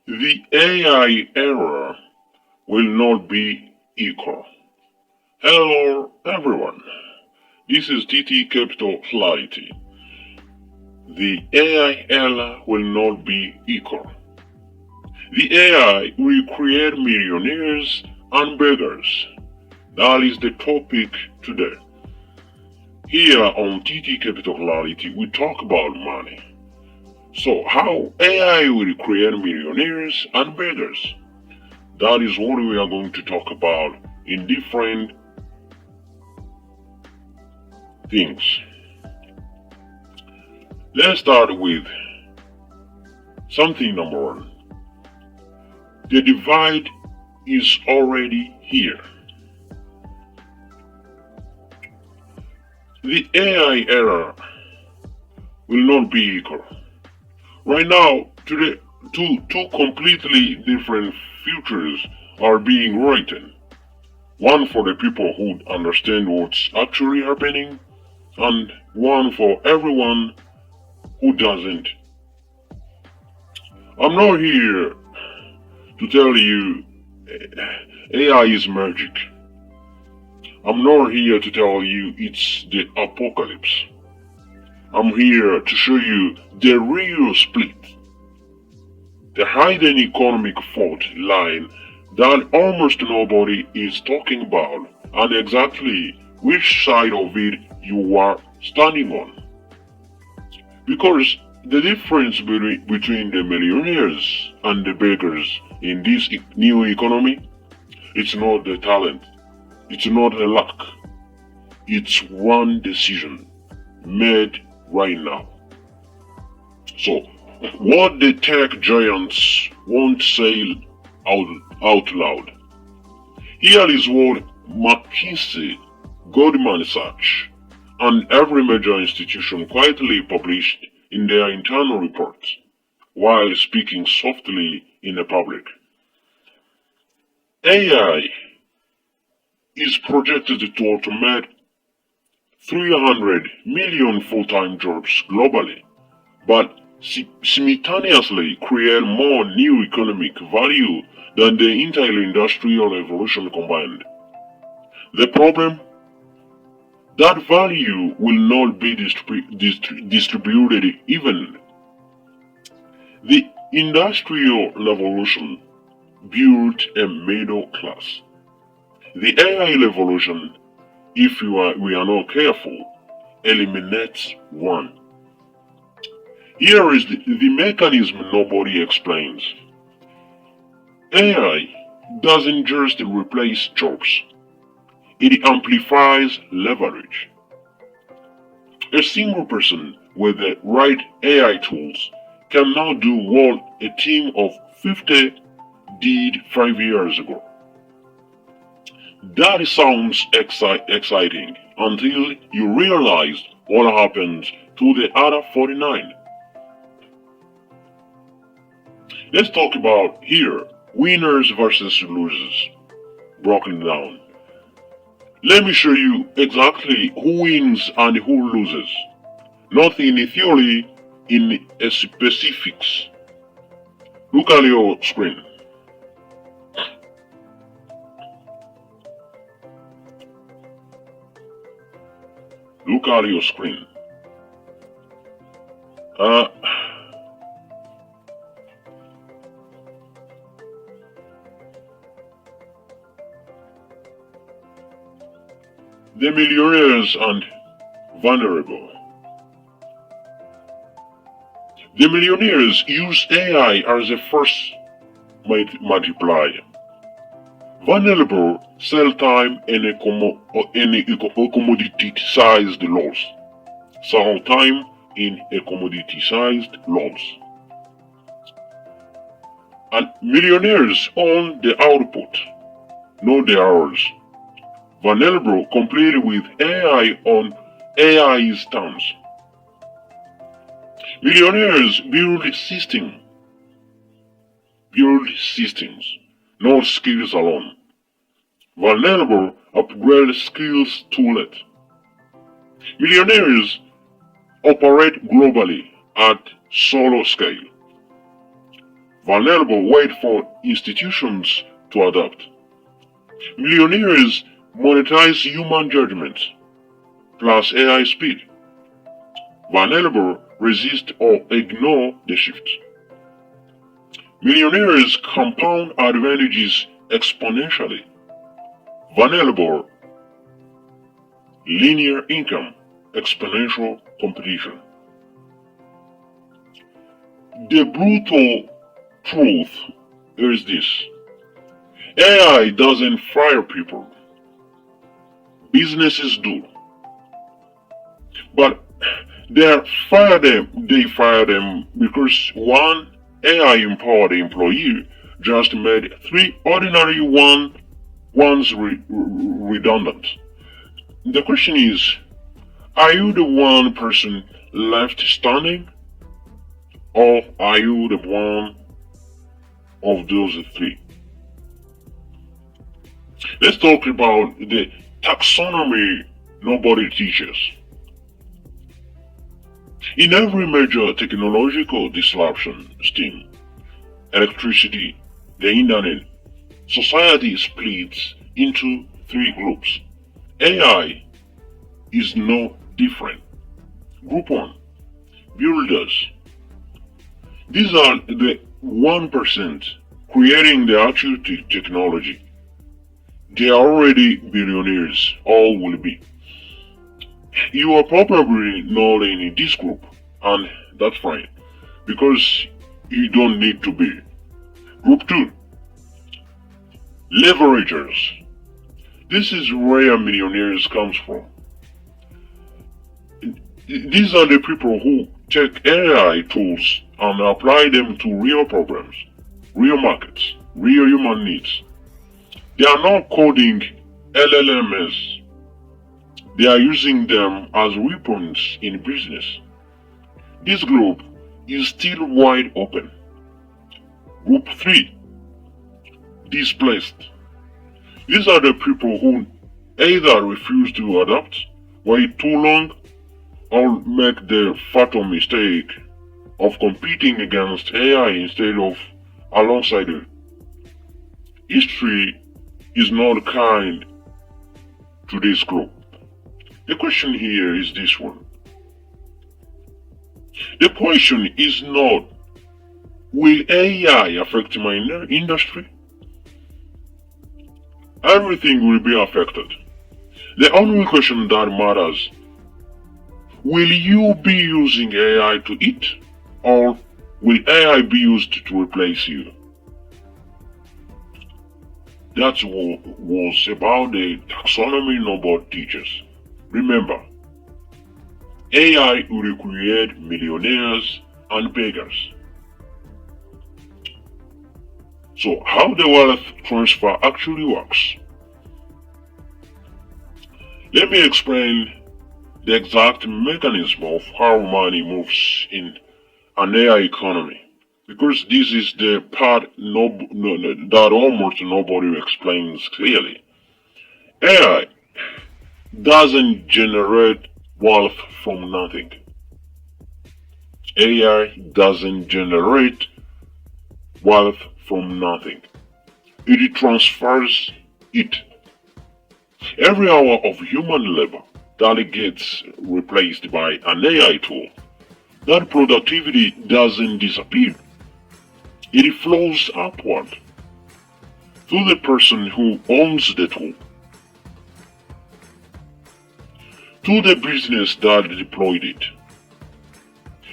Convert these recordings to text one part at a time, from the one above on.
The AI era will not be equal. Hello everyone, this is TT Capital Clarity. The AI era will not be equal. The AI will create millionaires and beggars. That is the topic today. Here on TT Capital Clarity, we talk about money. So, how AI will create millionaires and beggars? That is what we are going to talk about in different things. Let's start with something number one. The divide is already here. The AI era will not be equal. Right now, today, two completely different futures are being written. One for the people who understand what's actually happening, and one for everyone who doesn't. I'm not here to tell you AI is magic. I'm not here to tell you it's the apocalypse. I'm here to show you the real split, the hidden economic fault line that almost nobody is talking about, and exactly which side of it you are standing on. Because the difference between the millionaires and the beggars in this new economy, it's not the talent, it's not the luck, it's one decision made right now. So, what the tech giants won't say out loud. Here is what McKinsey, Goldman Sachs, and every major institution quietly published in their internal reports, while speaking softly in the public. AI is projected to automate 300 million full-time jobs globally, but simultaneously create more new economic value than the entire industrial revolution combined. The problem? That value will not be distributed evenly. The industrial revolution built a middle class. The AI revolution, if we are not careful, eliminates one. Here is the mechanism nobody explains. AI doesn't just replace jobs, it amplifies leverage. A single person with the right AI tools can now do what a team of 50 did 5 years ago. That sounds exciting until you realize what happens to the other 49. Let's talk about here winners versus losers broken down. Let me show you exactly who wins and who loses. Not in a theory, in a specifics. Look at your screen. Look at your screen. The millionaires and vulnerable. The millionaires use AI as a first multiplier. Vulnerable sell time in a commodity-sized loss. Sell time in a commodity-sized loss. And millionaires own the output, not the hours. Vulnerable compete with AI on AI's terms. Millionaires build systems, not skills alone. Vulnerable upgrade skills too late. Millionaires operate globally at solo scale. Vulnerable wait for institutions to adapt. Millionaires monetize human judgment plus AI speed. Vulnerable resist or ignore the shift. Millionaires compound advantages exponentially. Vulnerable linear income, exponential competition. The brutal truth is this: AI doesn't fire people, businesses do. But they fire them because one AI empowered employee just made three ordinary ones redundant. The question is, are you the one person left standing, or are you the one of those three? Let's talk about the taxonomy nobody teaches. In every major technological disruption, steam, electricity, the internet, society splits into three groups. AI is no different. Group 1, builders. These are the 1% creating the actual technology. They are already billionaires, all will be. You are probably not in this group, and that's fine, because you don't need to be. Group 2, leveragers. This is where millionaires comes from. These are the people who take AI tools and apply them to real problems, real markets, real human needs. They are not coding LLMs. They are using them as weapons in business. This group is still wide open. Group 3, displaced. These are the people who either refuse to adapt, wait too long, or make the fatal mistake of competing against AI instead of alongside it. History is not kind to this group. The question here is this one. The question is not, will AI affect my industry? Everything will be affected. The only question that matters, will you be using AI to eat, or will AI be used to replace you? That's what was about the taxonomy nobody teaches. Remember, AI will create millionaires and beggars. So how the wealth transfer actually works? Let me explain the exact mechanism of how money moves in an AI economy, because this is the part that almost nobody explains clearly. AI doesn't generate wealth from nothing. AI doesn't generate wealth from nothing. It transfers it. Every hour of human labor that gets replaced by an AI tool, that productivity doesn't disappear. It flows upward to the person who owns the tool, to the business that deployed it,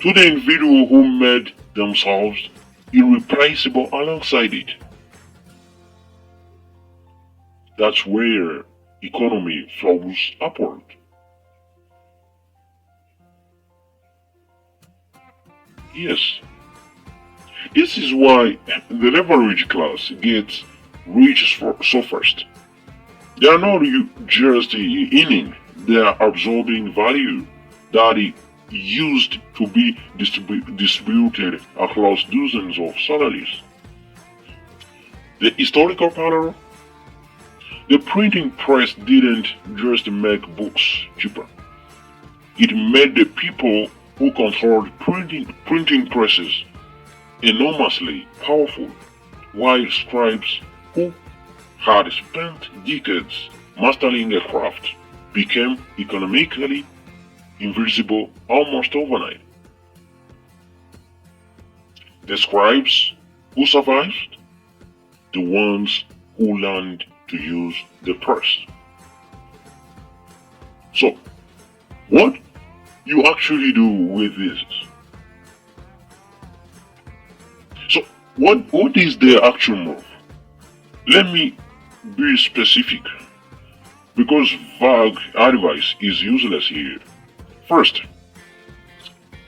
to the individual who made themselves irreplaceable alongside it. That's where economy flows upward. Yes, this is why the leverage class gets rich so fast. They are not just inning, they are absorbing value that is used to be distributed across dozens of salaries. The historical parallel? The printing press didn't just make books cheaper. It made the people who controlled printing presses enormously powerful, while scribes who had spent decades mastering a craft became economically invisible almost overnight. The scribes who survived, the ones who learned to use the press. So, what you actually do with this? So, what is the actual move? Let me be specific, because vague advice is useless here. First,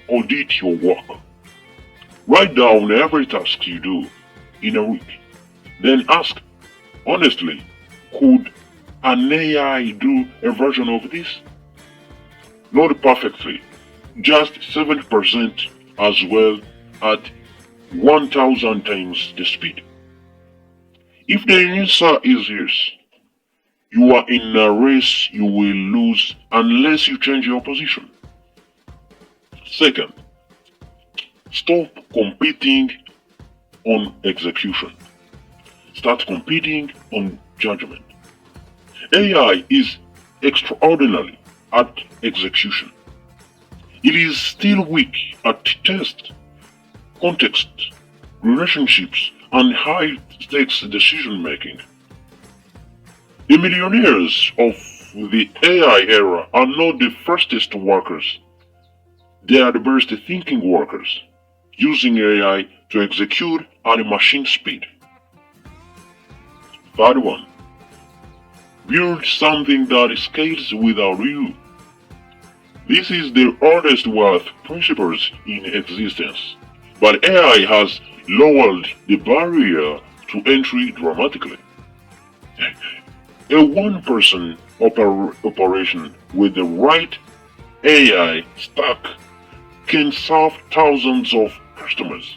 audit your work. Write down every task you do in a week. Then ask, honestly, could an AI do a version of this? Not perfectly, just 70% as well at 1000 times the speed. If the answer is yes, you are in a race you will lose unless you change your position. Second, stop competing on execution. Start competing on judgment. AI is extraordinary at execution. It is still weak at taste, context, relationships, and high stakes decision making. The millionaires of the AI era are not the fastest workers. They are the best thinking workers, using AI to execute at a machine speed. Third one, build something that scales without you. This is the oldest wealth principles in existence, but AI has lowered the barrier to entry dramatically. A one-person operation with the right AI stack can serve thousands of customers.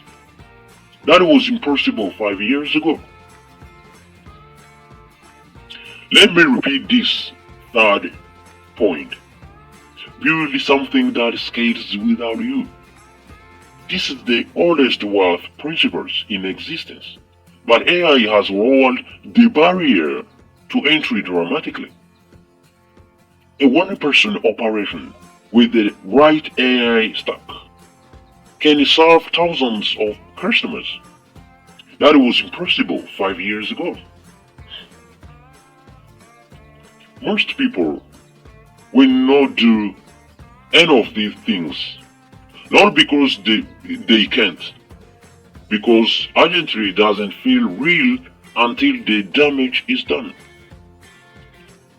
That was impossible 5 years ago. Let me repeat this third point. Build something that scales without you. This is the oldest wealth principles in existence, but AI has lowered the barrier to entry dramatically. A one-person operation with the right AI stack can serve thousands of customers. That was impossible 5 years ago. Most people will not do any of these things, not because they can't, because urgency doesn't feel real until the damage is done.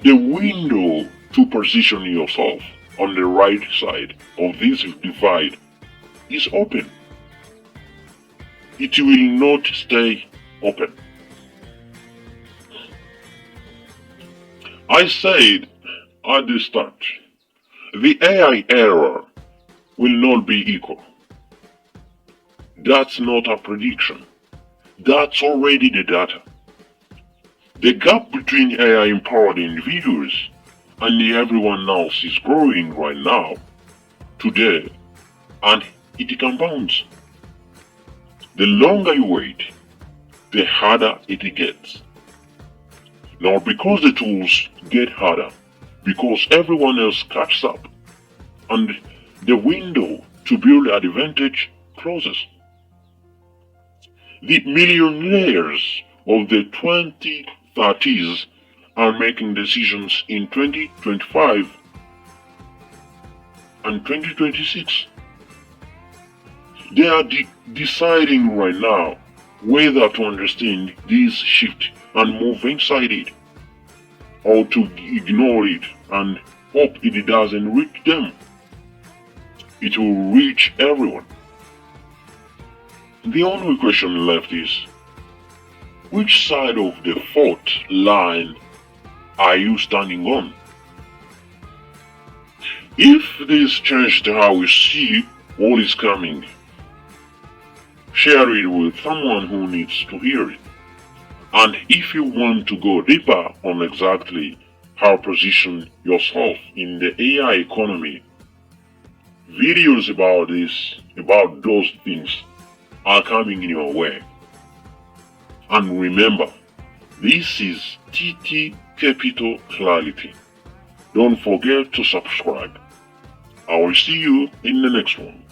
The window to position yourself on the right side of this divide is open. It will not stay open. I said at the start, the AI era will not be equal. That's not a prediction. That's already the data. The gap between AI empowered individuals and everyone else is growing right now, today, and it compounds. The longer you wait, the harder it gets. Not because the tools get harder, because everyone else catches up, and the window to build advantage closes. The millionaires of the 2030s are making decisions in 2025 and 2026. They are deciding right now whether to understand this shift and move inside it, or to ignore it and hope it doesn't reach them. It will reach everyone. The only question left is, which side of the fault line are you standing on? If this changed how we see what is coming, share it with someone who needs to hear it. And if you want to go deeper on exactly how to position yourself in the AI economy, videos about those things are coming in your way. And remember, this is TT Capital Clarity. Don't forget to subscribe. I will see you in the next one.